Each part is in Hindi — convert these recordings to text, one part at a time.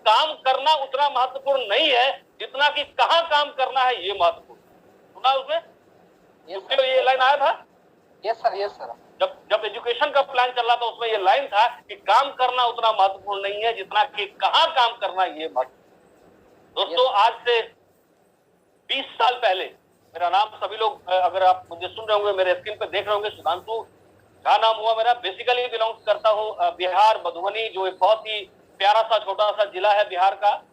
काम करना उतना महत्वपूर्ण नहीं है जितना कि कहाँ काम करना है ये महत्वपूर्ण। सुना उसमें ये लाइन आया था? Yes sir, yes sir. जब एजुकेशन का प्लान चल रहा था उसमें ये लाइन था कि काम करना उतना महत्वपूर्ण नहीं है जितना कि कहाँ काम करना ये महत्वपूर्ण। दोस्तों, आज से 20 साल पहले, मेरा नाम सभी लोग अगर आप मुझे सुन रहे होंगे, मेरे स्क्रीन पे देख रहे होंगे, सुधांशु झा नाम हुआ मेरा। बेसिकली बिलोंग्स करता हूँ बिहार, मधुबनी, जो एक बहुत ही प्यारा सा छोटा सा जिला है बिहार का।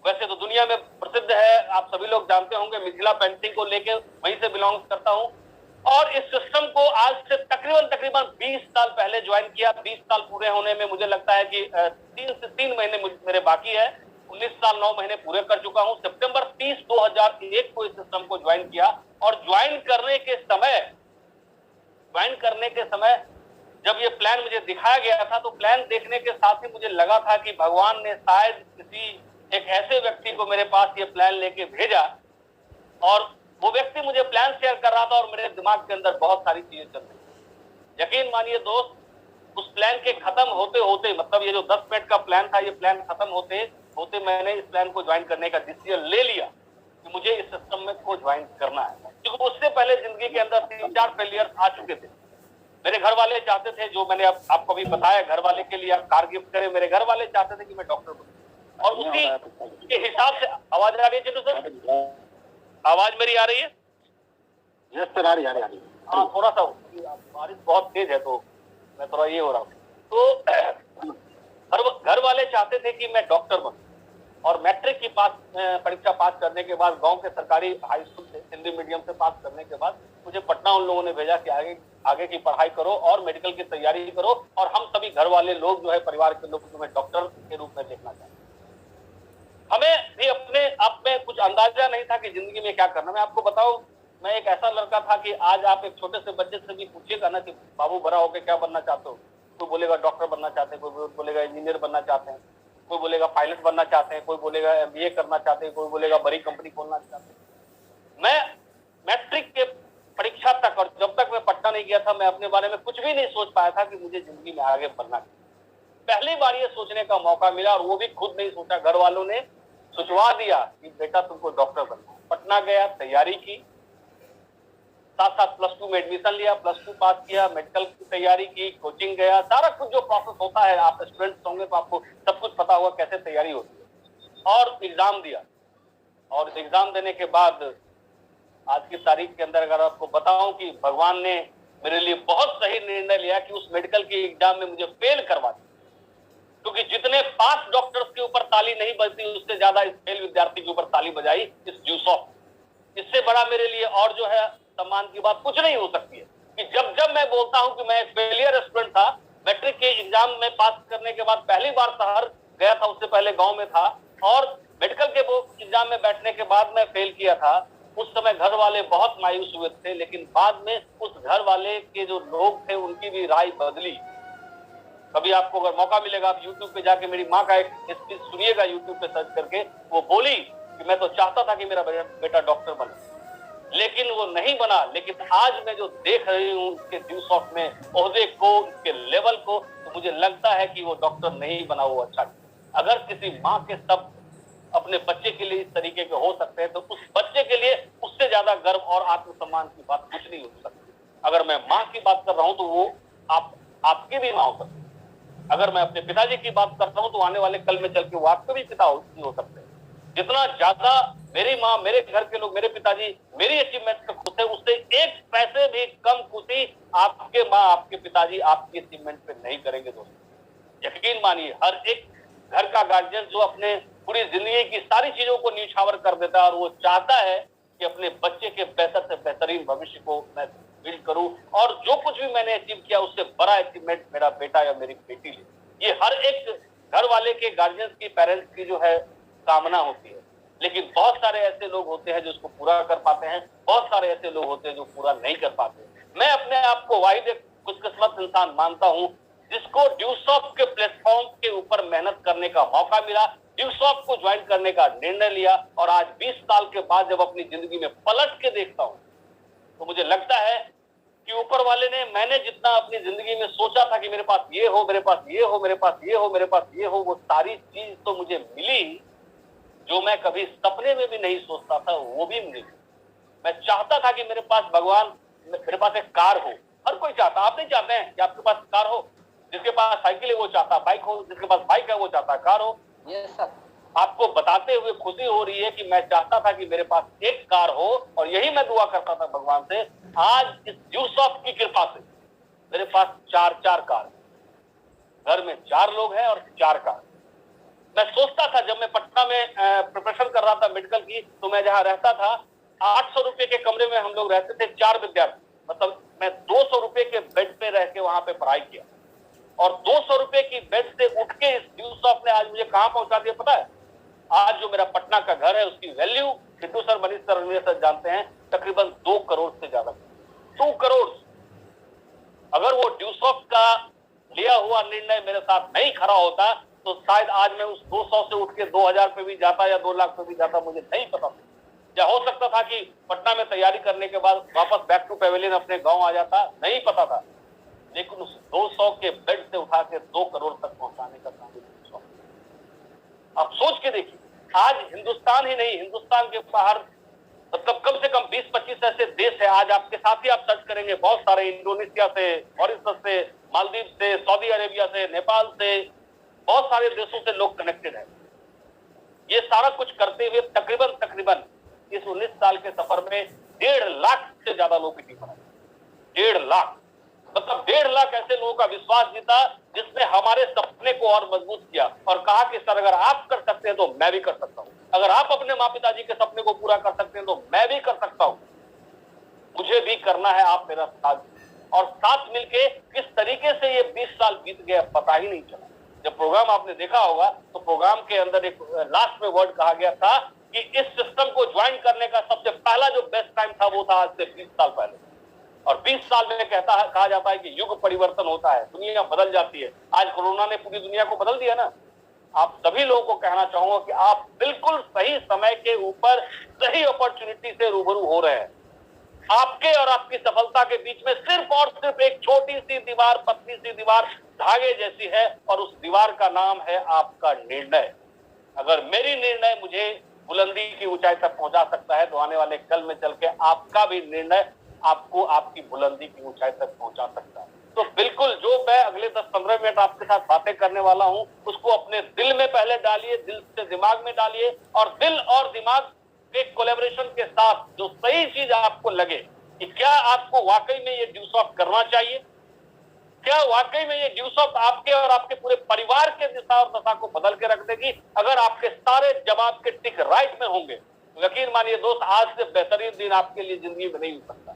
वैसे तो दुनिया में प्रसिद्ध है, आप सभी लोग जानते होंगे, मिथिला पेंटिंग को लेके वहीं से बिलोंग करता हूँ। और इस सिस्टम को आज से तकरीबन 20 साल पहले ज्वाइन किया। 20 साल पूरे होने में मुझे लगता है कि 3 से 3 महीने मेरे बाकी है। 19 साल 9 महीने पूरे कर चुका हूँ। सितंबर 30 2001 को इस सिस्टम को ज्वाइन किया। और ज्वाइन करने के समय जब ये प्लान मुझे दिखाया गया था, तो प्लान देखने के साथ ही मुझे लगा था कि भगवान ने शायद किसी एक ऐसे व्यक्ति को मेरे पास ये प्लान लेके भेजा, और वो व्यक्ति मुझे प्लान शेयर कर रहा था और मेरे दिमाग के अंदर बहुत सारी चीजें चल रही थी। यकीन मानिए दोस्त, उस प्लान के खत्म होते होते, मतलब ये जो 10 मिनट का प्लान था, ये प्लान खत्म होते होते मैंने इस प्लान को ज्वाइन करने का डिसीजन ले लिया कि मुझे इस सिस्टम में को ज्वाइन करना है। क्योंकि उससे पहले जिंदगी के अंदर 3-4 फेलियर आ चुके थे। मेरे घर वाले चाहते थे, जो मैंने आपको अभी बताया, घर वाले के लिए आप कार गिफ्ट करें, मेरे घर वाले चाहते थे कि मैं डॉक्टर बनूं। और उसी के हिसाब से, आवाज आ रही है चिंटू सर? आवाज मेरी आ रही है? यस सर, आ रही है। हाँ, थोड़ा सा बारिश बहुत तेज है तो मैं थोड़ा ये हो रहा हूँ। तो घर वाले चाहते थे कि मैं डॉक्टर बनूं। और मैट्रिक की परीक्षा पास करने के बाद, गांव के सरकारी हाई स्कूल से हिंदी मीडियम से पास करने के बाद, मुझे पटना उन लोगों ने भेजा कि आगे की पढ़ाई करो और मेडिकल की तैयारी करो, और हम सभी घर वाले लोग जो है, परिवार के लोग तुम्हें डॉक्टर के रूप में देखना चाहते हैं। हमें भी अपने आप में कुछ अंदाजा नहीं था कि जिंदगी में क्या करना। मैं आपको बताऊं, मैं एक ऐसा लड़का था कि आज आप एक छोटे से बच्चे से भी पूछिएगा ना कि बाबू बड़ा होकर क्या बनना चाहते हो, कोई बोलेगा डॉक्टर बनना चाहते हैं, कोई बोलेगा इंजीनियर बनना चाहते हैं, कोई बोलेगा पायलट बनना चाहते हैं, कोई बोलेगा MBA करना चाहते हैं, कोई बोलेगा बड़ी कंपनी खोलना चाहते हैं। मैं मैट्रिक के परीक्षा तक, और जब तक मैं पटना नहीं गया था, मैं अपने बारे में कुछ भी नहीं सोच पाया था कि मुझे जिंदगी में आगे बढ़ना है। पहली बार ये सोचने का मौका मिला, और वो भी खुद नहीं सोचा, घर वालों ने सोचवा दिया कि बेटा तुमको डॉक्टर बनना है। पटना गया, तैयारी की, साथ +2 में एडमिशन लिया, +2 पास किया, मेडिकल की तैयारी की, कोचिंग गया, सारा कुछ जो प्रोसेस होता है, आप स्टूडेंट्स होंगे तो आपको सब कुछ पता होगा कैसे तैयारी होती है। और एग्जाम दिया, और एग्जाम देने के बाद आज की तारीख के अंदर अगर आपको बताऊं कि भगवान ने मेरे लिए बहुत सही निर्णय लिया कि उस मेडिकल के एग्जाम में मुझे फेल करवा दिया। क्योंकि जितने पास डॉक्टर्स के ऊपर ताली नहीं बजती, उससे ज्यादा इस फेल विद्यार्थी के ऊपर ताली बजाई इस ड्यूसॉफ्ट। इससे बड़ा मेरे लिए और जो है सम्मान की बात कुछ नहीं हो सकती है कि जब मैं बोलता हूं कि मैं एक फेलियर स्टूडेंट था, मैट्रिक के एग्जाम में पास करने के बाद पहली बार शहर गया था, उससे पहले गांव में था, और मेडिकल के एग्जाम में बैठने के बाद मैं फेल किया था। उस समय घर वाले बहुत मायूस हुए थे, लेकिन बाद में उस घर वाले के जो लोग थे उनकी भी राय बदली। कभी आपको अगर मौका मिलेगा, आप YouTube पे जाके मेरी माँ का एक स्पीच सुनिएगा, YouTube पे सर्च करके। वो बोली कि मैं तो चाहता था कि मेरा बेटा डॉक्टर बने, लेकिन वो नहीं बना। लेकिन आज मैं जो देख रही हूँ उसके ड्यूसॉफ्ट में ओहदे को, उसके लेवल को, तो मुझे लगता है कि वो डॉक्टर नहीं बना, वो अच्छा। अगर किसी माँ के शब्द अपने बच्चे के लिए इस तरीके के हो सकते हैं, तो उस बच्चे के लिए उससे ज्यादा गर्व और आत्मसम्मान की बात कुछ नहीं हो सकती। अगर मैं माँ की बात कर रहा हूँ तो वो आपकी भी माँ हो सकती है। अगर मैं अपने पिताजी की बात करता हूँ तो आने वाले कल में चल के वो आपके भी पिता हो सकते हैं। जितना ज्यादा मेरी माँ, मेरे घर के लोग, मेरे पिताजी मेरी अचीवमेंट पे खुश है, उससे एक पैसे भी कम खुशी आपके माँ, आपके पिताजी आपकी अचीवमेंट पे नहीं करेंगे दोस्तों। यकीन मानिए, हर एक घर का गार्जियन जो अपने पूरी जिंदगी की सारी चीजों को न्यौछावर कर देता है, और वो चाहता है कि अपने बच्चे के बेहतर से बेहतरीन भविष्य को मैं बिल्ड करूं, और जो कुछ भी मैंने अचीव किया उससे बड़ा अचीवमेंट मेरा बेटा या मेरी बेटी ले। ये हर एक घर वाले के, गार्जियंस की, पेरेंट्स की जो है कामना होती है। लेकिन बहुत सारे ऐसे लोग होते हैं जो इसको पूरा कर पाते हैं, बहुत सारे ऐसे लोग होते हैं जो पूरा नहीं कर पाते। मैं अपने आप को वाहिद एक खुशकिस्मत इंसान मानता हूं जिसको ड्यूसॉफ्ट के प्लेटफॉर्म के ऊपर मेहनत करने का मौका मिला, ड्यूसॉफ्ट को ज्वाइन करने का निर्णय लिया, और आज 20 साल के बाद जब अपनी जिंदगी में पलट के देखता हूं तो मुझे लगता है कि ऊपर वाले ने, मैंने जितना अपनी जिंदगी में सोचा था कि मेरे पास ये हो, मेरे पास ये हो, मेरे पास ये हो, मेरे पास ये हो, वो सारी चीज तो मुझे मिली जो मैं कभी सपने में भी नहीं सोचता था, वो भी मिली। मैं चाहता था कि मेरे पास भगवान, मेरे पास एक कार हो। हर कोई चाहता, आप नहीं चाहते हैं कि आपके पास कार हो? जिसके पास साइकिल है वो चाहता बाइक हो, जिसके पास बाइक है वो चाहता कार हो। Yes sir. आपको बताते हुए खुशी हो रही है कि मैं चाहता था कि मेरे पास एक कार हो, और यही मैं दुआ करता था भगवान से। आज इस ड्यूसॉफ्ट की कृपा से मेरे पास 4 कार, घर में 4 लोग हैं और 4 कार। मैं सोचता था, जब मैं पटना में प्रिपरेशन कर रहा था मेडिकल की, तो मैं जहां रहता था 800 रुपए के कमरे में हम लोग रहते थे, 4 विद्यार्थी। मतलब मैं 200 रुपए के बेड पे रह के वहां पे पढ़ाई किया, और 200 रुपए की बेड से उठ के इस ड्यूसॉफ्ट ने आज मुझे कहां पहुंचा दिया पता है? आज जो मेरा पटना का घर है उसकी value Sidhu sir, Manish sir, Ranveer sir जानते हैं, तकरीबन 2 करोड़ से ज्यादा। 2 करोड़। अगर वो ड्यूसॉफ्ट का लिया हुआ निर्णय मेरे साथ नहीं खड़ा होता तो शायद आज मैं उस 200 से उठ के 2000 पे भी जाता या 2 लाख पे भी जाता, मुझे नहीं पता। या हो सकता था कि पटना में तैयारी करने के बाद वापस बैक टू पेविलियन अपने गांव आ जाता, नहीं पता था। लेकिन उस 200 के बेड से उठा के 2 करोड़ तक पहुंचाने का काम आप सोच के देखिए। आज हिंदुस्तान ही नहीं, हिंदुस्तान के बाहर मतलब कम से कम 20-25 ऐसे देश है, आज आपके साथ ही आप सर्च करेंगे, बहुत सारे, इंडोनेशिया से, मॉरिशस से, मालदीव से, सऊदी अरेबिया से, नेपाल से, बहुत सारे देशों से लोग कनेक्टेड है। ये सारा कुछ करते हुए तकरीबन इस 19 साल के सफर में 1.5 लाख से ज्यादा लोगों की टीम बनाई। 1.5 लाख, मतलब 1.5 लाख ऐसे लोगों का विश्वास जीता, जिसने हमारे सपने को और मजबूत किया और कहा कि सर अगर आप कर सकते हैं तो मैं भी कर सकता हूं, अगर आप अपने माँ पिताजी के सपने को पूरा कर सकते हैं तो मैं भी कर सकता हूं, मुझे भी करना है, आप मेरा साथ। और साथ मिलके किस तरीके से ये 20 साल बीत गए पता ही नहीं चला। जब प्रोग्राम आपने देखा होगा तो प्रोग्राम के अंदर एक लास्ट में वर्ड कहा गया था कि इस सिस्टम को ज्वाइन करने का सबसे पहला जो बेस्ट टाइम था वो था आज से 20 साल पहले। और 20 साल में कहा जाता है कि युग परिवर्तन होता है, दुनिया बदल जाती है। आज कोरोना ने पूरी दुनिया को बदल दिया ना। आप सभी लोगों को कहना चाहूंगा कि आप बिल्कुल सही समय के ऊपर सही अपॉर्चुनिटी से रूबरू हो रहे हैं। आपके और आपकी सफलता के बीच में सिर्फ और सिर्फ एक छोटी सी दीवार, पतली सी दीवार धागे जैसी है, और उस दीवार का नाम है आपका निर्णय। अगर मेरी निर्णय मुझे बुलंदी की ऊंचाई तक पहुंचा सकता है, तो आने वाले कल में चल के आपका भी निर्णय आपको आपकी बुलंदी की ऊंचाई तक पहुंचा सकता है। तो बिल्कुल जो मैं अगले 10-15 मिनट आपके साथ बातें करने वाला हूं, उसको अपने दिल में पहले डालिए, दिल से दिमाग में डालिए, और दिल और दिमाग के कोलैबोरेशन के साथ जो सही चीज आपको लगे कि क्या आपको वाकई में ये ड्यूसॉफ्ट करना चाहिए, क्या वाकई में ये ड्यूसॉफ्ट आपके और आपके पूरे परिवार के दिशा और दशा को बदल के रख देगी। अगर आपके सारे जवाब के टिक राइट में होंगे तो यकीन मानिए दोस्त, आज से बेहतरीन दिन आपके लिए जिंदगी में नहीं हो सकता।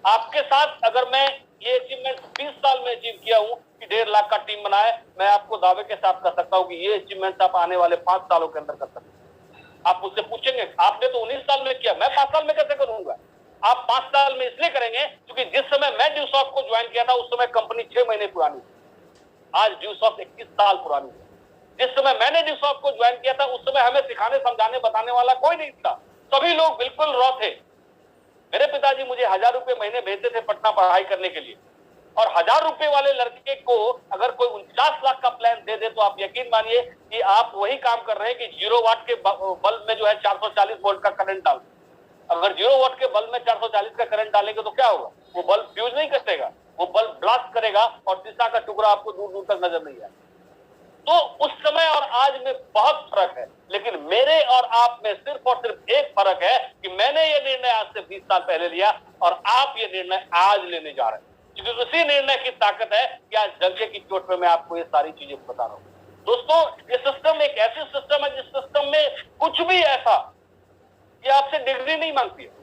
आपके साथ अगर मैं ये अचीवमेंट 20 साल में अचीव किया हूं कि 1.5 लाख का टीम बनाए, मैं आपको दावे के साथ कर सकता हूं कि ये अचीवमेंट आप आने वाले 5 सालों के अंदर कर सकते हैं। आप मुझसे पूछेंगे आपने तो 19 साल में किया, मैं 5 साल में कैसे करूंगा? आप 5 साल में इसलिए करेंगे क्योंकि जिस समय मैं ड्यूसॉफ्ट को ज्वाइन किया था उस समय कंपनी 6 महीने पुरानी थी। आज ड्यूसॉफ्ट 21 साल पुरानी है। जिस समय मैंने ड्यूसॉफ्ट को ज्वाइन किया था उस समय हमें सिखाने समझाने बताने वाला कोई नहीं था, सभी लोग बिल्कुल रॉ थे। मेरे पिताजी मुझे 1000 रुपए महीने भेजते थे पटना पढ़ाई करने के लिए, और 1000 रुपए वाले लड़के को अगर कोई 49 लाख का प्लान दे दे तो आप यकीन मानिए कि आप वही काम कर रहे हैं कि 0 वाट के बल्ब में जो है 440 वोल्ट का करंट डाल। अगर 0 वाट के बल्ब में 440 का करंट डालेंगे तो क्या होगा? वो बल्ब फ्यूज नहीं करेगा, वो बल्ब ब्लास्ट करेगा और शीशा का टुकड़ा आपको दूर दूर तक नजर नहीं आएगा। तो उस समय और आज में बहुत फर्क है, लेकिन मेरे और आप में सिर्फ और सिर्फ एक फर्क है कि मैंने ये निर्णय आज से 20 साल पहले लिया और आप ये निर्णय आज लेने जा रहे हैं, क्योंकि उसी निर्णय की ताकत है कि आज डंके की चोट पे मैं आपको ये सारी चीजें बता रहा हूं। दोस्तों, ये सिस्टम एक ऐसी सिस्टम है जिस सिस्टम में कुछ भी ऐसा ये आपसे डिग्री नहीं मांगती है।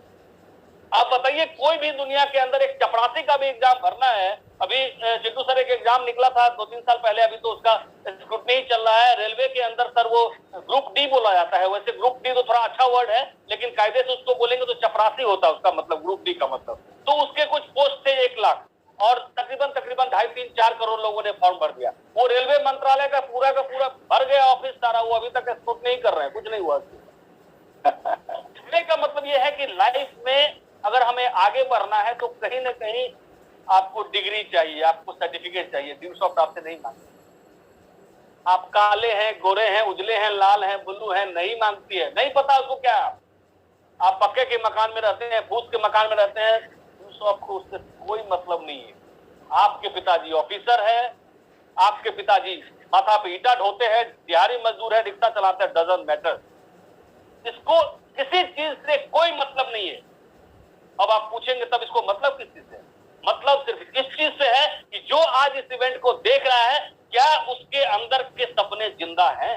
आप बताइए, कोई भी दुनिया के अंदर एक चपरासी का भी एग्जाम भरना है, अभी सिद्धू सर एक एग्जाम निकला था 2-3 साल पहले, अभी तो उसका स्क्रूटनी चल रहा है। रेलवे के अंदर सर वो ग्रुप डी बोला जाता है, वैसे ग्रुप डी तो थोड़ा अच्छा वर्ड है, लेकिन कायदे से उसको बोलेंगे तो चपरासी होता है उसका मतलब, ग्रुप डी का मतलब। तो उसके कुछ पोस्ट थे 1 लाख, और तकरीबन 2.5-3-4 करोड़ लोगों ने फॉर्म भर दिया। वो रेलवे मंत्रालय का पूरा भर गया ऑफिस सारा, वो अभी तक स्क्रूटनी नहीं कर रहे हैं, कुछ नहीं हुआ। कहने का मतलब ये है कि लाइफ में अगर हमें आगे बढ़ना है तो कहीं ना कहीं आपको डिग्री चाहिए, आपको सर्टिफिकेट चाहिए, ड्यूसॉफ्ट आपसे नहीं मांगती। आप काले हैं, गोरे हैं, उजले हैं, लाल हैं, ब्लू हैं, नहीं मांगती है। नहीं पता उसको क्या आप पक्के के मकान में रहते हैं, फूस के मकान में रहते हैं, ड्यूसॉफ्ट को उससे कोई मतलब नहीं है। आपके पिताजी ऑफिसर है, आपके पिताजी माथा पे ईटा ढोते हैं, दिहाड़ी मजदूर है, रिक्शा चलाते हैं, डजंट मैटर। इसको किसी चीज से कोई मतलब नहीं है। अब आप पूछेंगे तब इसको मतलब किस चीज से? मतलब सिर्फ इस चीज से है कि जो आज इस इवेंट को देख रहा है, क्या उसके अंदर के सपने जिंदा हैं?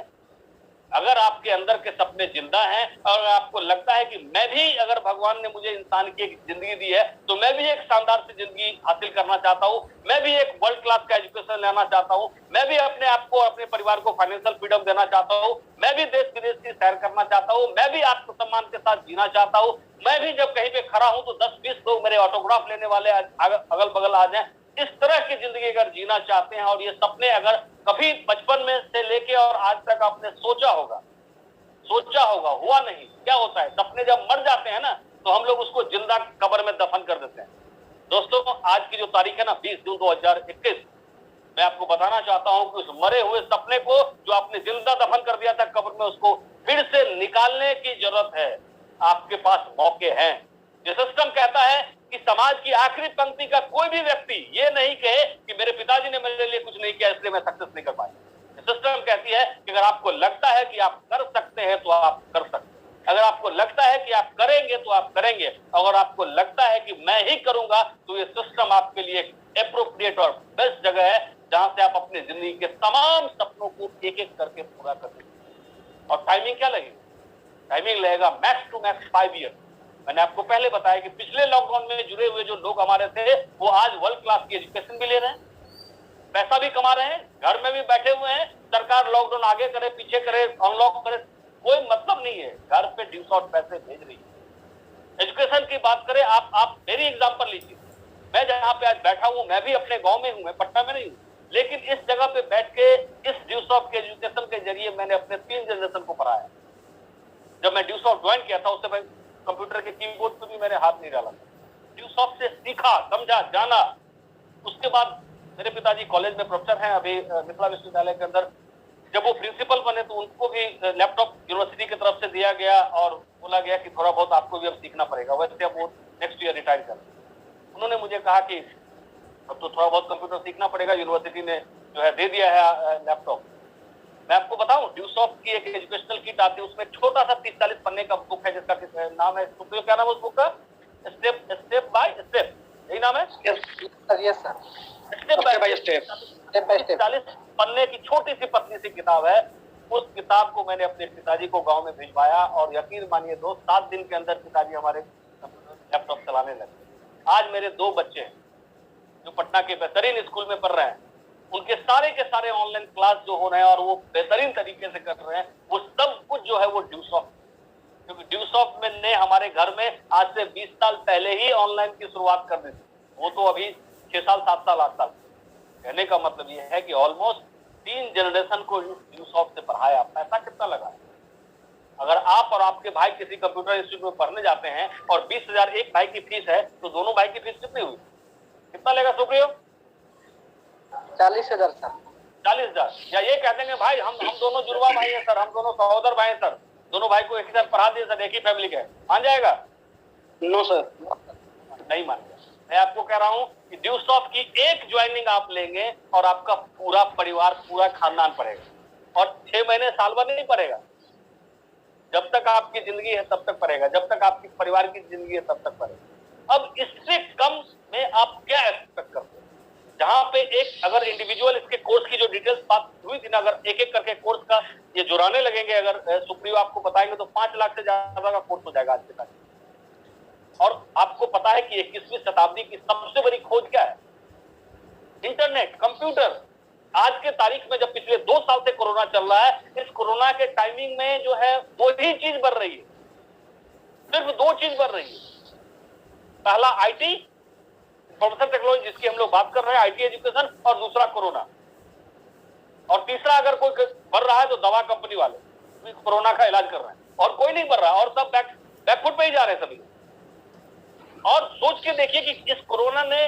अगर आपके अंदर के सपने जिंदा हैं और आपको लगता है कि मैं भी, अगर भगवान ने मुझे इंसान की एक जिंदगी दी है तो मैं भी एक शानदार सी जिंदगी हासिल करना चाहता हूं, मैं भी एक वर्ल्ड क्लास का एजुकेशन लेना चाहता हूं, मैं भी अपने आप को, अपने परिवार को फाइनेंशियल फ्रीडम देना चाहता हूं, मैं भी देश विदेश की सैर करना चाहता हूं, मैं भी आत्मसम्मान के साथ जीना चाहता हूं, मैं भी जब कहीं पे खड़ा हूं तो 10-20 लोग मेरे ऑटोग्राफ लेने वाले अगल बगल आ जाए। इस तरह की जिंदगी अगर जीना चाहते हैं और ये सपने अगर कभी बचपन में से लेके और आज तक आपने सोचा होगा, हुआ नहीं। क्या होता है, सपने जब मर जाते हैं ना तो हम लोग उसको जिंदा कब्र में दफन कर देते हैं। दोस्तों, आज की जो तारीख है ना 20 जून 2021, मैं आपको बताना चाहता हूं कि उस मरे हुए सपने को जो आपने जिंदा दफन कर दिया था कब्र में, उसको फिर से निकालने की जरूरत है। आपके पास मौके हैं। ये सिस्टम कहता है कि समाज की आखिरी पंक्ति का कोई भी व्यक्ति ये नहीं कहे कि मेरे पिताजी ने मेरे लिए कुछ नहीं किया इसलिए मैं सक्सेस नहीं कर पाया। सिस्टम कहती है कि अगर आपको लगता है कि आप कर सकते हैं तो आप कर सकते हैं, अगर आपको लगता है कि आप करेंगे तो आप करेंगे, अगर आपको लगता है कि मैं ही करूंगा तो ये सिस्टम आपके लिए एप्रोप्रिएट और बेस्ट जगह है जहां से आप अपनी जिंदगी के तमाम सपनों को एक एक करके पूरा कर सकते। और टाइमिंग क्या लगेगी? टाइमिंग लगेगा मैक्स टू मैक्स 5 ईयर। मैंने आपको पहले बताया कि पिछले लॉकडाउन में जुड़े हुए जो लोग हमारे थे वो आज वर्ल्ड क्लास की एजुकेशन भी ले रहे हैं, पैसा भी कमा रहे हैं, घर में भी बैठे हुए हैं। सरकार लॉकडाउन आगे करे, पीछे करे, अनलॉक करे, कोई मतलब नहीं है। घर पे ड्यूसॉफ्ट पैसे भेज रही है। एजुकेशन की बात करें, आप मेरी एग्जांपल लीजिए। मैं जहां पे आज बैठा हूं, मैं भी अपने गांव में हूं, मैं पटना में नहीं हूं, लेकिन इस जगह पे बैठ के इस ड्यूसॉफ्ट के एजुकेशन के जरिए मैंने अपने 3 जनरेशन को पढ़ाया। जब मैं ड्यूसॉफ्ट ज्वाइन किया था उससे मैं कंप्यूटर के कीबोर्ड पे भी मैंने हाथ नहीं डाला। ड्यूसॉफ्ट से सीखा, समझा, जाना। उसके बाद मेरे पिताजी कॉलेज में प्रोफेसर हैं अभी मिथिला विश्वविद्यालय के अंदर। जब वो प्रिंसिपल बने तो उनको भी लैपटॉप यूनिवर्सिटी की तरफ से दिया गया और बोला गया कि थोड़ा बहुत आपको भी अब सीखना पड़ेगा। वैसे अब वो नेक्स्ट ईयर रिटायर कर, उन्होंने मुझे कहा कि अब तो थोड़ा बहुत कंप्यूटर सीखना पड़ेगा, यूनिवर्सिटी ने जो है दे दिया है लैपटॉप। मैं आपको बताऊं, ड्यूसॉफ्ट की एक एजुकेशनल किट आती है, उसमें छोटा सा 30-40 पन्ने का बुक है जिसका नाम है, क्या नाम है उस बुक का? स्टेप बाय स्टेप, यही नाम है? Yes sir, step by step 40 पन्ने की छोटी सी पतली सी किताब है। उस किताब को मैंने अपने पिताजी को गांव में भिजवाया और यकीन मानिए दोस्त, 7 दिन के अंदर पिताजी हमारे लैपटॉप चलाने लगे। आज मेरे 2 बच्चे हैं जो पटना के बेहतरीन स्कूल में पढ़ रहे हैं, उनके सारे के सारे ऑनलाइन क्लास जो हो रहे हैं और वो बेहतरीन तरीके से कर रहे हैं, वो सब कुछ जो है वो ड्यूसॉफ्ट, क्योंकि ड्यूसॉफ्ट में ने हमारे घर में आज से 20 साल पहले ही ऑनलाइन की शुरुआत कर दी थी। वो तो अभी 6 साल 7 साल 8 साल। कहने का मतलब ये है कि ऑलमोस्ट 3 जनरेशन को ड्यूसॉफ्ट से पढ़ाया। पैसा कितना लगा? अगर आप और आपके भाई किसी कंप्यूटर इंस्टीट्यूट में पढ़ने जाते हैं और 20,000 एक भाई की फीस है तो दोनों भाई की फीस कितनी हुई? कितना लेगा सुप्रियो? 40,000 सर। 40,000। या ये कह देंगे भाई हम दोनों जुड़वा भाई हैं सर, हम दोनों सहोदर भाई हैं सर, दोनों भाई को एक ही साथ पढ़ा दिए सर, एक ही फैमिली का, मान जाएगा? नो सर, नहीं मानेगा। मैं आपको कह रहा हूं कि ड्यूसॉफ्ट की एक ज्वाइनिंग आप लेंगे और आपका पूरा परिवार, पूरा खानदान पढ़ेगा। और 6 महीने साल भर नहीं पढ़ेगा। जब तक आपकी जिंदगी है तब तक पढ़ेगा, जब तक आपकी परिवार की जिंदगी है तब तक पढ़ेगा। अब इससे कम में आप क्या एक्सपेक्ट करते हैं? जहां पे एक अगर इंडिविजुअल इसके कोर्स की जो डिटेल्स बात हुई थी ना, अगर एक एक करके कोर्स का ये जुड़ाने लगेंगे, अगर सुप्रियो आपको बताएंगे तो 5 लाख से ज्यादा का कोर्स हो जाएगा आज के तक। और आपको पता है कि 21वीं शताब्दी की सबसे बड़ी खोज क्या है? Internet, computer. आज के तारीख में जब पिछले 2 साल से कोरोना चल रहा है, इस कोरोना के टाइमिंग में जो है वो ही चीज बढ़ रही है, सिर्फ 2 चीज बढ़ रही है। पहला आईटी, इंफॉर्मेशन टेक्नोलॉजी जिसकी हम लोग बात कर रहे हैं, आईटी एजुकेशन, और दूसरा कोरोना। और तीसरा अगर कोई बढ़ रहा है तो दवा कंपनी वाले कोरोना का इलाज कर रहे हैं, और कोई नहीं बढ़ रहा, और सब बैकफुट पे ही जा रहे हैं सभी। और सोच के देखिए कि इस कोरोना ने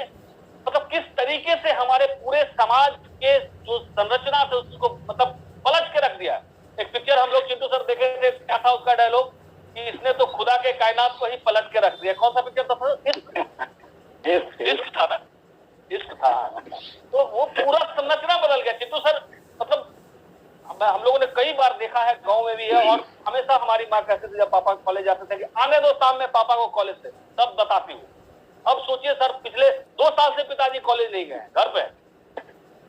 मतलब किस तरीके से हमारे पूरे समाज के जो संरचना थे उसको मतलब पलट के रख दिया। एक पिक्चर हम लोग चिंटू सर देखे थे, क्या था उसका डायलॉग कि इसने तो खुदा के कायनात को ही पलट के रख दिया। कौन सा पिक्चर था सर? इश्क था ना, इश्क था। तो वो पूरा संरचना बदल गया चिंटू सर। मतलब हम लोगों ने कई बार देखा है, गांव में भी है, और हमेशा हमारी माँ कहती थी जब पापा कॉलेज जाते थे कि आने दो शाम में पापा को कॉलेज से, तब बताती हूँ। अब सोचिए सर, पिछले 2 साल से पिताजी कॉलेज नहीं गए, घर पे।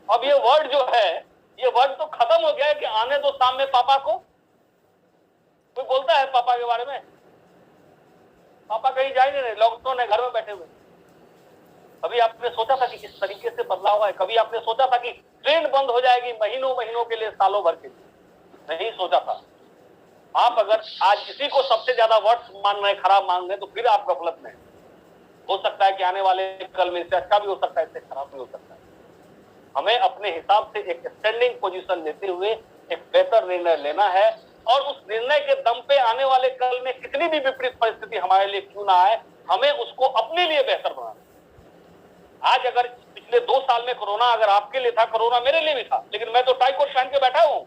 अब ये वर्ड जो है, ये वर्ड तो खत्म हो गया है कि आने दो शाम में पापा को। कोई बोलता है पापा के बारे में? पापा कहीं जाएंगे नहीं, लॉकडाउन है, घर में बैठे हुए। कभी आपने सोचा था कि इस तरीके से बदलाव है? कभी आपने सोचा था कि ट्रेन बंद हो जाएगी महीनों महीनों के लिए, सालों भर के लिए? नहीं सोचा था। आप अगर आज इसी को सबसे ज्यादा वर्ड्स मान रहे, खराब मान रहे, तो फिर आप गफलत में। हो सकता है कि आने वाले कल में इससे अच्छा भी हो सकता है, इससे खराब भी हो सकता है। हमें अपने हिसाब से एक स्टैंडिंग पोजीशन लेते हुए एक बेहतर निर्णय लेना है, और उस निर्णय के दम पे आने वाले कल में कितनी भी विपरीत परिस्थिति हमारे लिए क्यों ना आए, हमें उसको अपने लिए बेहतर बनाना। आज अगर पिछले 2 साल में कोरोना अगर आपके लिए था, कोरोना मेरे लिए भी था, लेकिन मैं तो टाई कोट पहन के बैठा हूं।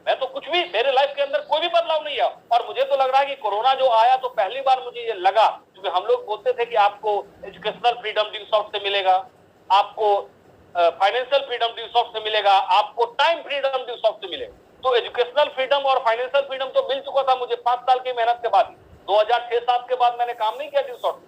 मैं तो कुछ भी, मेरे लाइफ के अंदर कोई भी बदलाव नहीं है। और मुझे तो लग रहा है कि कोरोना जो आया तो पहली बार मुझे ये लगा, क्योंकि हम लोग बोलते थे कि आपको एजुकेशनल फ्रीडम ड्यू सॉफ्ट से मिलेगा, आपको फाइनेंशियल फ्रीडम ड्यू सॉफ्ट से मिलेगा, आपको टाइम फ्रीडम ड्यू सॉफ्ट से मिलेगा। तो एजुकेशनल फ्रीडम और फाइनेंशियल फ्रीडम तो मिल चुका था मुझे 5 साल की मेहनत के बाद। 2006-7 के बाद मैंने काम नहीं किया ड्यू सॉफ्ट।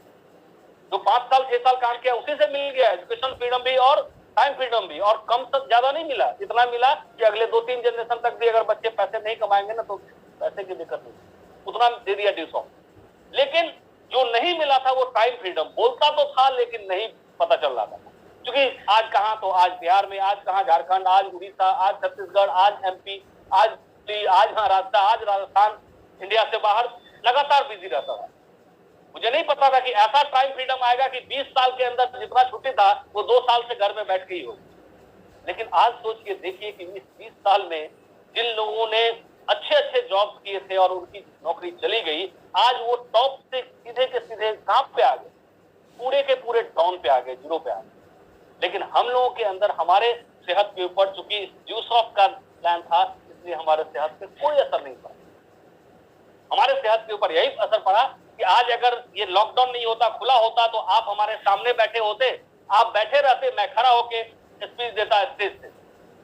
जो 5 साल 6 साल काम किया उसी से मिल गया एजुकेशन फ्रीडम भी और टाइम फ्रीडम भी। और कम तक ज्यादा नहीं मिला, इतना मिला कि अगले 2-3 जनरेशन तक भी अगर बच्चे पैसे नहीं कमाएंगे ना तो पैसे की दिक्कत नहीं, उतना दे दिया ड्यू सॉफ्ट। लेकिन जो नहीं मिला था वो टाइम फ्रीडम। बोलता तो था लेकिन नहीं पता चल रहा था, क्योंकि आज कहां तो आज बिहार में, आज कहां झारखंड, आज उड़ीसा, आज छत्तीसगढ़, आज एमपी, आज महाराष्ट्र, आज राजस्थान, इंडिया से बाहर लगातार बिजी रहता था। मुझे नहीं पता था कि ऐसा टाइम फ्रीडम आएगा कि 20 साल के अंदर जितना छुट्टी था वो 2 साल से घर में बैठ के ही हो। लेकिन आज सोच के देखिए कि इस 20 साल में जिन लोगों ने अच्छे अच्छे जॉब किए थे और उनकी नौकरी चली गई, आज वो टॉप से सीधे के सीधे कहां पे आ गए? पूरे के पूरे डाउन पे आ गए, जीरो पे आ गए। लेकिन हम लोगों के अंदर हमारे सेहत के ऊपर, चूंकि ड्यू सॉफ्ट का प्लान था, इसलिए हमारे सेहत पे कोई असर नहीं पड़ा। हमारे सेहत के ऊपर यही असर पड़ा कि आज अगर ये लॉकडाउन नहीं होता, खुला होता, तो आप हमारे सामने बैठे होते, आप बैठे रहते, मैं खड़ा होके स्पीच देता स्टेज से।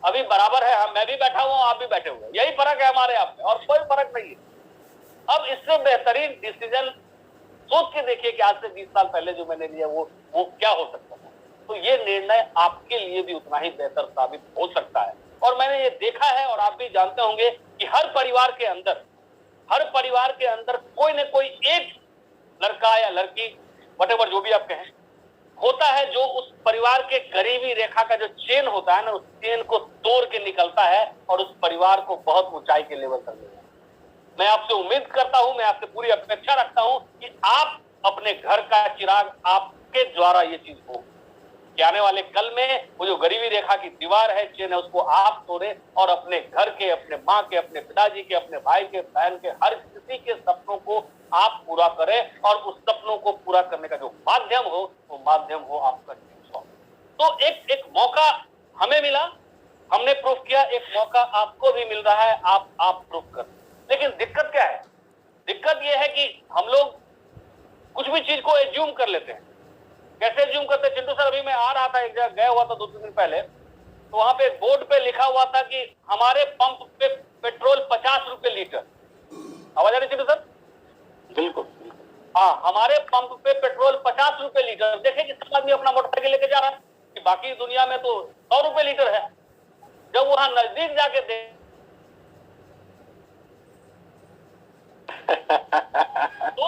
अभी बराबर है, हम, मैं भी बैठा हुआ, आप भी बैठे हुए, यही फर्क है हमारे आप में, और कोई फर्क नहीं है। अब इससे बेहतरीन डिसीजन सोच के देखिए कि आज से 20 साल पहले जो मैंने लिया वो क्या हो सकता था। तो ये निर्णय आपके लिए भी उतना ही बेहतर साबित हो सकता है। और मैंने ये देखा है, और आप भी जानते होंगे कि हर परिवार के अंदर कोई न कोई एक लड़का या लड़की, व्हाटएवर जो भी आप कहें, होता है जो उस परिवार के गरीबी रेखा का जो चेन होता है ना, उस चेन को तोड़ के निकलता है और उस परिवार को बहुत ऊंचाई के लेवल तक ले जाता है। मैं आपसे उम्मीद करता हूं, मैं आपसे पूरी अपेक्षा रखता हूं कि आप अपने घर का चिराग, आपके द्वारा ये चीज हो कि आने वाले कल में वो जो गरीबी रेखा की दीवार है, चेन है, उसको आप तोड़े और अपने घर के, अपने माँ के, अपने पिताजी के, अपने भाई के, बहन के, हर किसी के सपनों को आप पूरा करें। और उस सपनों को पूरा करने का जो माध्यम हो, वो माध्यम हो आपका ड्यू सॉफ्ट। तो एक मौका हमें मिला, हमने प्रूफ किया, एक मौका आपको भी मिल रहा है, आप प्रूफ कर। लेकिन दिक्कत क्या है? दिक्कत यह है कि हम लोग कुछ भी चीज को एज्यूम कर लेते हैं। कैसे एज्यूम करते हैं चिंटू सर? अभी मैं आ रहा था, एक जगह गया हुआ था 2-3 दिन पहले, तो वहां पे बोर्ड पे लिखा हुआ था कि हमारे पंप पे पेट्रोल 50 रुपए लीटर। आवाज आ रही चिंटू सर? बिल्कुल। हाँ, हमारे पंप पे पेट्रोल 50 रुपए लीटर। देखे कि सब आदमी अपना मोटरसाइकिल लेके जा रहा है, कि बाकी दुनिया में तो 100 रुपए लीटर है। जब वहां नजदीक जाके देख तो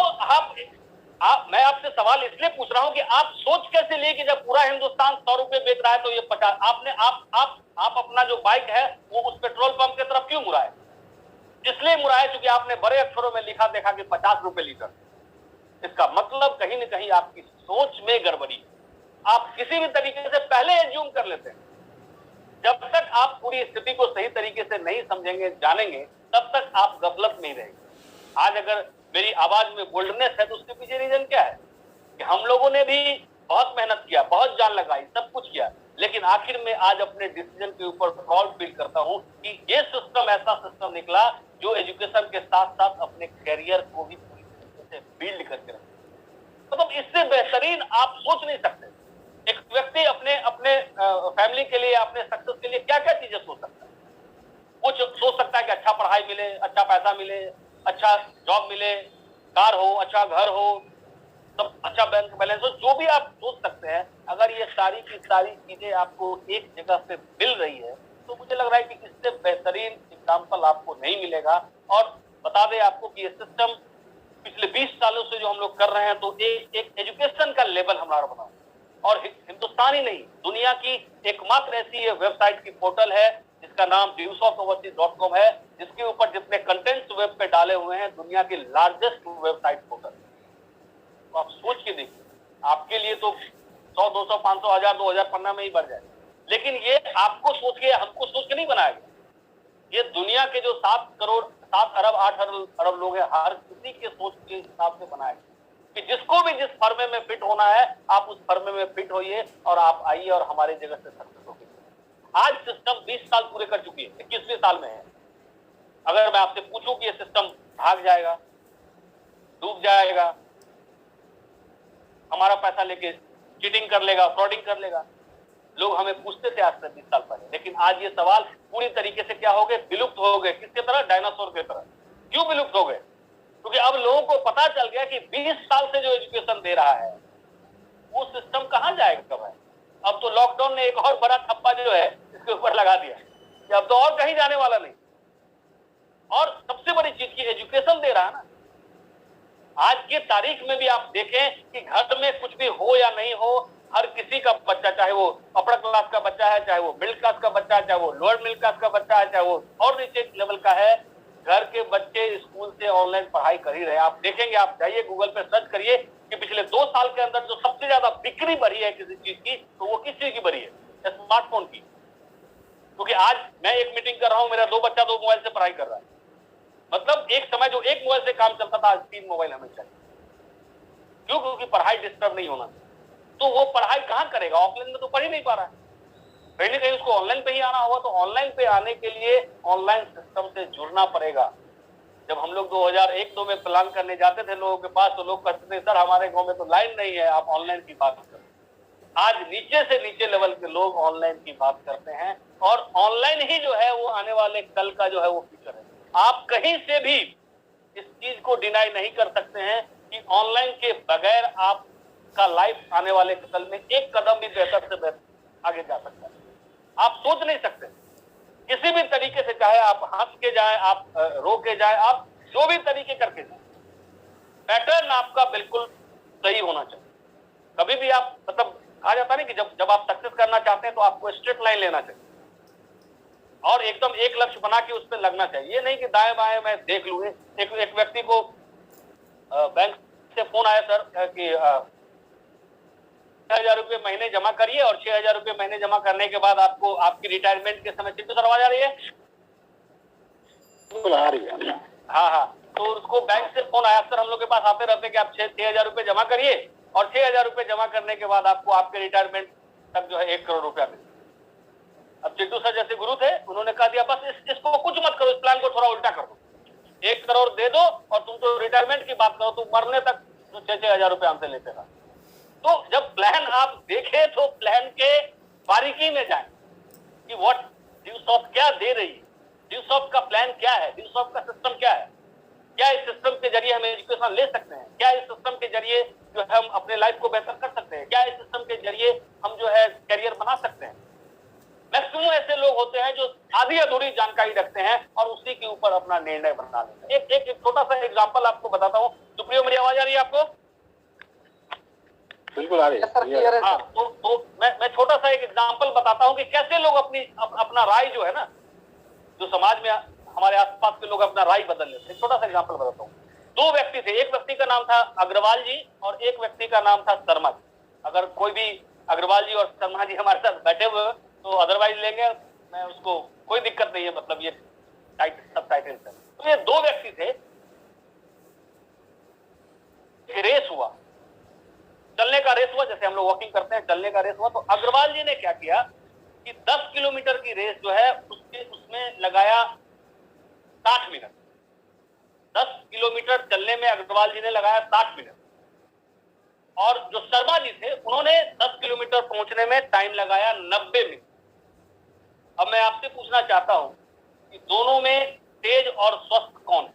आप मैं आपसे सवाल इसलिए पूछ रहा हूं कि आप सोच कैसे लिए कि जब पूरा हिंदुस्तान 100 रुपए बेच रहा है तो ये 50, आपने आप अपना जो बाइक है वो उस पेट्रोल पंप की तरफ क्यों मुड़ाए? इसलिए मुड़ाए क्योंकि आपने बड़े अक्षरों में लिखा देखा कि 50 रुपए लीटर। इसका मतलब कहीं न कहीं आपकी सोच में गड़बड़ी। आप किसी भी तरीके से पहले एज्यूम कर लेते हैं। जब तक आप पूरी स्थिति को सही तरीके से नहीं समझेंगे, जानेंगे, तब तक आप गफलत में ही रहेंगे। आज अगर मेरी आवाज में बोल्डनेस है तो उसके पीछे रीजन क्या है? कि हम लोगों ने भी बहुत मेहनत किया, बहुत जान लगाई, सब कुछ किया, लेकिन आखिर में आज अपने डिसीजन के ऊपर प्राउड फील करता हूं कि ये सिस्टम ऐसा सिस्टम निकला जो एजुकेशन के साथ साथ अपने करियर को भी पूरी तरीके से बिल्ड करके रखा। मतलब इससे बेहतरीन आप सोच नहीं सकते। एक व्यक्ति अपने अपने फैमिली के लिए, अपने सक्सेस के लिए क्या क्या चीजें सोच सकता है। वो सोच सकता है कि अच्छा पढ़ाई मिले, अच्छा पैसा मिले, अच्छा जॉब मिले, कार हो, अच्छा घर हो, सब अच्छा बैंक बैलेंस हो, जो भी आप सोच सकते हैं। अगर ये सारी की सारी चीजें आपको एक जगह पे मिल रही है तो मुझे लग रहा है कि इससे बेहतरीन एग्जाम्पल आपको नहीं मिलेगा। और बता दें आपको कि ये सिस्टम पिछले 20 सालों से जो हम लोग कर रहे हैं, तो एक एजुकेशन का लेवल हमारा बना, और हिंदुस्तान ही नहीं, दुनिया की एकमात्र ऐसी ये वेबसाइट की पोर्टल है जिसका नाम viewsofoverseas.com है, जिसके ऊपर जितने कंटेंट्स वेब पे डाले हुए हैं, दुनिया की लार्जेस्ट वेबसाइट पोर्टल। तो आप सोच के देखिए, आपके लिए तो 100, 200, 500, 1000, 2000 पन्ना में ही बढ़ जाए, लेकिन ये आपको सोच के, हमको सोच के नहीं बनाया गया। ये दुनिया के जो 7 करोड़ 7 अरब 8 अरब लोग हैं, हर किसी के सोच के हिसाब से बनाया गया कि जिसको भी जिस फर्मे में फिट होना है, आप उस फर्मे में फिट होइए और आप आइए और हमारी जगह से सक्सेस होगी। आज सिस्टम 20 साल पूरे कर चुकी है, 21वें साल में है। अगर मैं आपसे पूछूं कि ये सिस्टम भाग जाएगा, डूब जाएगा, हमारा पैसा लेके चीटिंग कर लेगा, फ्रॉडिंग कर लेगा, लोग हमें पूछते थे आज से 20 साल पहले। लेकिन आज ये सवाल पूरी तरीके से क्या हो गए, विलुप्त हो गए। किसके तरह? डायनासोर की तरह। क्यों विलुप्त हो गए? क्योंकि अब लोगों को पता चल गया कि 20 साल से जो एजुकेशन दे रहा है वो सिस्टम कहां जाएगा भाई। अब तो लॉकडाउन ने एक और बड़ा ठप्पा जो है इसके ऊपर लगा दिया कि अब तो और कहीं जाने वाला नहीं। और सबसे बड़ी चीज की एजुकेशन दे रहा है ना। आज की तारीख में भी आप देखें कि घर में कुछ भी हो या नहीं हो, हर किसी का बच्चा, चाहे वो अपर क्लास का बच्चा है, चाहे वो मिडिल क्लास का बच्चा है, चाहे वो लोअर मिडिल क्लास का बच्चा है, चाहे वो और नीचे लेवल का है, घर के बच्चे स्कूल से ऑनलाइन पढ़ाई कर ही रहे हैं। आप देखेंगे, आप जाइए गूगल पे सर्च करिए कि पिछले 2 साल के अंदर जो सबसे ज्यादा बिक्री बढ़ी है किसी चीज की, तो वो किस चीज की बढ़ी है? स्मार्टफोन की। क्योंकि आज मैं एक मीटिंग कर रहा हूं, मेरा 2 बच्चा 2 मोबाइल से पढ़ाई कर रहा है। मतलब एक समय जो एक मोबाइल से काम चलता था, आज 3 मोबाइल हमें चाहिए। क्यों? क्योंकि पढ़ाई डिस्टर्ब नहीं होना। तो वो पढ़ाई कहां करेगा? ऑफलाइन में तो पढ़ ही नहीं पा रहा है, कहीं ना कहीं उसको ऑनलाइन पे ही आना होगा। तो ऑनलाइन पे आने के लिए ऑनलाइन सिस्टम से जुड़ना पड़ेगा। जब हम लोग 2001-2 में प्लान करने जाते थे लोगों के पास, तो लोग कहते थे सर हमारे गांव में तो लाइन नहीं है, आप ऑनलाइन की बात करें। आज नीचे से नीचे लेवल के लोग ऑनलाइन की बात करते हैं, और ऑनलाइन ही जो है वो आने वाले कल का जो है वो फ्यूचर है। आप कहीं से भी इस चीज को डिनाई नहीं कर सकते हैं कि ऑनलाइन के बगैर आपका लाइफ आने वाले कल में एक कदम भी बेहतर से बेहतर आगे जा सकता है। आप सोच नहीं सकते किसी भी तरीके से, चाहे आप हंस के जाए, आप रो के जाए, आप जो भी तरीके करके जाए, पैटर्न आपका बिल्कुल सही होना चाहिए। कभी भी आप, मतलब कहा जाता है ना कि जब आप सक्सेस करना चाहते हैं तो आपको स्ट्रेट लाइन लेना चाहिए और एकदम एक लक्ष्य बना के उस पर लगना चाहिए। ये नहीं कि दाएं बाएं मैं देख लूं। एक व्यक्ति को बैंक से फोन आया सर कि 6,000 रुपये महीने जमा करिए और 6,000 रुपये महीने जमा करने के बाद आपको आपकी रिटायरमेंट के समय चिट्ठी आवाज आ रही है? आ रही है। हाँ। तो उसको बैंक से फोन आया, सर हम लोग के पास आते रहते कि आप 6,000 रुपये जमा करिए और 6,000 रुपये जमा करने के बाद आपको आपके रिटायरमेंट तक जो है 1 करोड़ रुपया मिले। अब चिट्टू सर जैसे गुरु थे, उन्होंने कहा दिया बस इसको कुछ मत करो, इस प्लान को थोड़ा उल्टा कर दो, 1 करोड़ दे दो और तुम तो रिटायरमेंट की बात करो, तुम मरने तक 6,000 रुपये हमसे लेते रहा। तो जब प्लान आप देखें तो प्लान के बारीकी में जाए कि व्हाट ड्यूसॉफ्ट क्या दे रही है, ड्यूसॉफ्ट का प्लान क्या है, ड्यूसॉफ्ट का सिस्टम क्या है, क्या इस सिस्टम के जरिए हम एजुकेशन ले सकते हैं, क्या इस सिस्टम के जरिए जो है हम अपने लाइफ को बेहतर कर सकते हैं, क्या इस सिस्टम के जरिए हम जो है करियर बना सकते हैं। मैक्सिमम ऐसे लोग होते हैं जो आधी अधूरी जानकारी रखते हैं और उसी के ऊपर अपना निर्णय बना लेते हैं। एक छोटा सा एग्जांपल आपको बताता हूँ। सुप्रियो, मेरी आवाज आ रही है आपको? बिल्कुल आ रही है। हाँ, तो मैं छोटा सा एक एग्जांपल बताता हूँ कि कैसे लोग अपना राय जो है ना, जो समाज में हमारे आसपास के लोग अपना राय बदल लेते हैं। छोटा सा एग्जांपल बताता हूँ। 2 व्यक्ति थे, एक व्यक्ति का नाम था अग्रवाल जी और एक व्यक्ति का नाम था शर्मा जी। अगर कोई भी अग्रवाल जी और शर्मा जी हमारे साथ बैठे हुए तो अदरवाइज लेंगे, मैं उसको कोई दिक्कत नहीं है, मतलब ये सब टाइटल है। तो ये 2 व्यक्ति थे, रेस हुआ, चलने का रेस हुआ, जैसे हम लोग वॉकिंग करते हैं, चलने का रेस हुआ, तो अग्रवाल जी ने क्या किया कि 10 किलोमीटर की रेस जो है उसमें लगाया 60 मिनट। 10 किलोमीटर चलने में अग्रवाल जी ने लगाया 60 मिनट, और जो शर्मा जी थे उन्होंने 10 किलोमीटर पहुंचने में टाइम लगाया 90 मिनट। अब मैं आपसे पूछना चाहता हूं कि दोनों में तेज और स्वस्थ कौन है?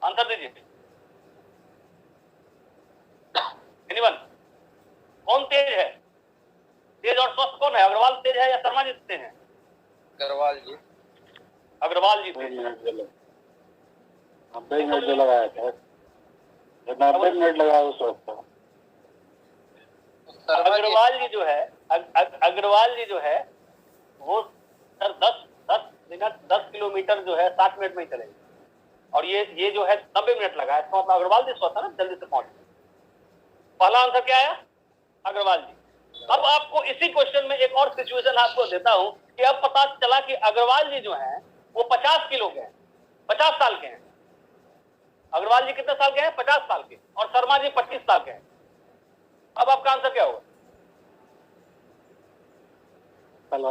आंसर दीजिए। एनीवन? कौन तेज है? तेज और स्वस्थ कौन है? अग्रवाल तेज है या शर्मा जी तेज हैं? अग्रवाल जी। अग्रवाल जी तेज। 90 मिनट जो लगाया था, 90 मिनट लगाया उस वक्त। अग्रवाल जी जो है, अग्रवाल जी जो है वो सर 10 मिनट 10 किलोमीटर जो है 60 मिनट में ही चलेंगे, और ये जो है 90 मिनट लगा है, तो अग्रवाल जी सोचा ना जल्दी से पहुंच। पहला आंसर क्या आया? अग्रवाल जी। अब आपको इसी क्वेश्चन में एक और सिचुएशन आपको देता हूं कि अब पता चला कि अग्रवाल जी जो है वो 50 किलो के हैं, 50 साल के हैं। अग्रवाल जी कितने साल के हैं? 50 साल के, और शर्मा जी 25 साल के हैं। अब आपका आंसर क्या होगा? अब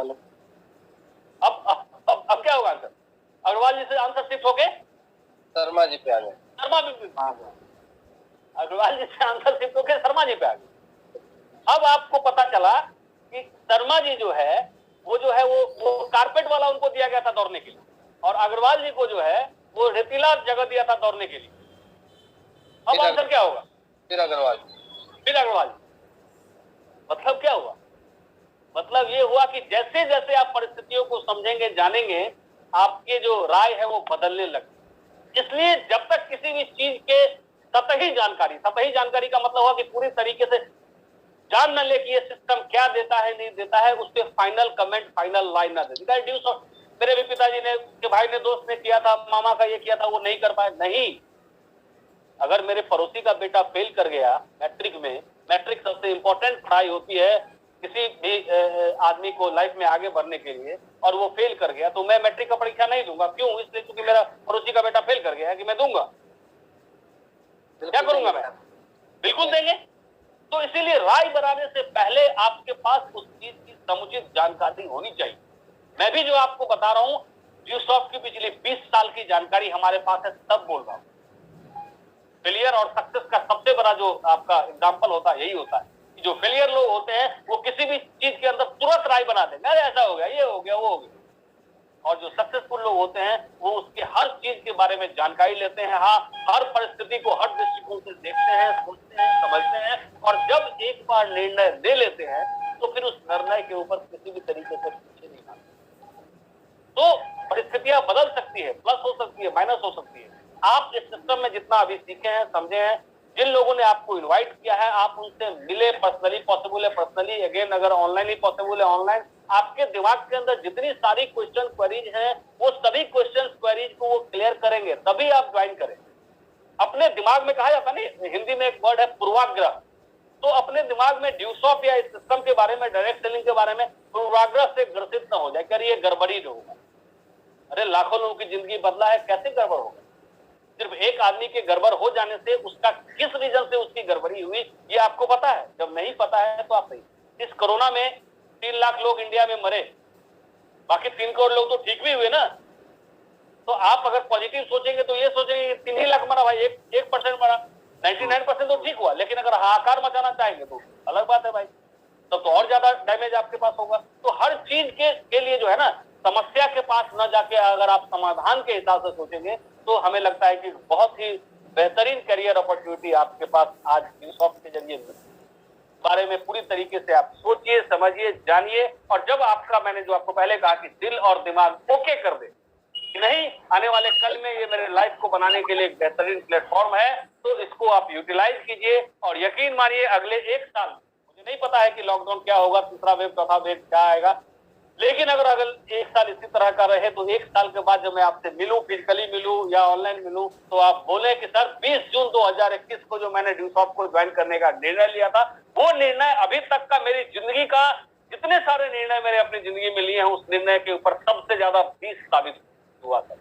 क्या होगा आंसर? अग्रवाल जी से आंसर शिफ्ट हो गए शर्मा जी पे आ गए। शर्मा जी पे आ गए। अग्रवाल जी से आंसर शिफ्ट हो गए शर्मा जी पे आ गए। अब आपको पता चला कि शर्मा जी जो है वो कारपेट वाला उनको दिया गया था दौड़ने के लिए, और अग्रवाल जी को जो है वो रेतीला जगह दिया था दौड़ने के लिए। अब आंसर क्या होगा? फिर अग्रवाल जी। मतलब क्या हुआ? मतलब ये हुआ कि जैसे जैसे आप परिस्थितियों को समझेंगे, जानेंगे, आपके जो राय है वो बदलने लगे। इसलिए जब तक किसी भी चीज के सतही जानकारी का मतलब हुआ कि पूरी तरीके से जान न ले कि ये सिस्टम क्या देता है नहीं देता है, उस पर फाइनल कमेंट, फाइनल लाइन ना दे। मेरे भी पिताजी ने, के भाई ने, दोस्त ने किया था, मामा का ये किया था, वो नहीं कर पाए। नहीं, अगर मेरे पड़ोसी का बेटा फेल कर गया मैट्रिक में, मैट्रिक सबसे इंपॉर्टेंट पढ़ाई होती है किसी भी आदमी को लाइफ में आगे बढ़ने के लिए, और वो फेल कर गया, तो मैं मैट्रिक का परीक्षा नहीं दूंगा। क्यों? इसलिए क्योंकि मेरा पड़ोसी का बेटा फेल कर गया है कि मैं दूंगा। क्या करूंगा मैं? बिल्कुल देंगे। तो इसीलिए राय बनाने से पहले आपके पास उस चीज की समुचित जानकारी होनी चाहिए। मैं भी जो आपको बता रहा हूं, ड्यूसॉफ्ट की पिछले 20 साल की जानकारी हमारे पास है, तब बोल रहा हूं। फेलियर और सक्सेस का सबसे बड़ा जो आपका एग्जाम्पल होता है यही होता है कि जो फेलियर लोग होते हैं वो किसी भी चीज के अंदर तुरंत राय बना देंगे, अरे ऐसा हो गया, ये हो गया, वो हो गया। और जो सक्सेसफुल लोग होते हैं वो उसके हर चीज के बारे में जानकारी लेते हैं, हाँ, हर परिस्थिति को हर दृष्टिकोण से देखते हैं, सुनते हैं, समझते हैं, और जब एक बार निर्णय ले लेते हैं तो फिर उस निर्णय के ऊपर किसी भी तरीके से पीछे नहीं आते। तो परिस्थितियां बदल सकती है, प्लस हो सकती है, माइनस हो सकती है। आप इस सिस्टम में जितना अभी सीखे हैं, समझे हैं, जिन लोगों ने आपको इनवाइट किया है, आप उनसे मिले, पर्सनली पॉसिबल है पर्सनली, अगेन अगर ऑनलाइन ही पॉसिबल है ऑनलाइन, आपके दिमाग के अंदर जितनी सारी क्वेश्चन क्वेरीज हैं वो सभी क्वेश्चन क्वेरीज को वो क्लियर करेंगे, तभी आप ज्वाइन करें। अपने दिमाग में, कहा जाता नहीं, हिंदी में एक वर्ड है पूर्वाग्रह, तो अपने दिमाग में ड्यूसॉफ्ट या इस सिस्टम के बारे में, डायरेक्ट सेलिंग के बारे में पूर्वाग्रह से ग्रसित न हो जाए कि ये गड़बड़ी होगा। अरे लाखों लोगों की जिंदगी बदला है, कैसे गड़बड़ होगा? सिर्फ एक आदमी के गड़बड़ हो जाने से उसका किस रीजन से उसकी गड़बड़ी हुई ये आपको पता है? जब नहीं पता है तो आप नहीं। इस कोरोना में 3 लाख लोग इंडिया में मरे, बाकी 3 करोड़ लोग तो ठीक भी हुए ना। तो आप अगर पॉजिटिव सोचेंगे तो ये सोचेंगे 3 ही लाख मरा भाई, 1% मरा, 99% तो ठीक हुआ। लेकिन अगर हाहाकार मचाना चाहेंगे तो अलग बात है भाई, तब तो और ज्यादा डैमेज आपके पास होगा। तो हर चीज के लिए जो है ना, समस्या के पास न जाके अगर आप समाधान के हिसाब से सोचेंगे तो हमें लगता है कि बहुत ही बेहतरीन करियर अपॉर्चुनिटी आपके पास आज ड्यूसॉफ्ट के जरिए बारे में पूरी तरीके से आप सोचिए, समझिए, जानिए। और जब आपका, मैंने जो आपको पहले कहा कि दिल और दिमाग ओके कर दे कि नहीं, आने वाले कल में ये मेरे लाइफ को बनाने के लिए एक बेहतरीन प्लेटफॉर्म है, तो इसको आप यूटिलाइज कीजिए। और यकीन मानिए अगले 1 साल, मुझे नहीं पता है कि लॉकडाउन क्या होगा, तीसरा वेव, चौथा वेव क्या आएगा, लेकिन अगर 1 साल इसी तरह का रहे तो 1 साल के बाद जब मैं आपसे मिलूं, फिजिकली मिलूं या ऑनलाइन मिलूं, तो आप बोले कि सर 20 जून 2021 को जो मैंने ड्यूसॉफ्ट को ज्वाइन करने का निर्णय लिया था, वो निर्णय अभी तक का मेरी जिंदगी का जितने सारे निर्णय मैंने अपनी जिंदगी में लिए हैं, उस निर्णय के ऊपर सबसे ज्यादा 20 साबित हुआ था।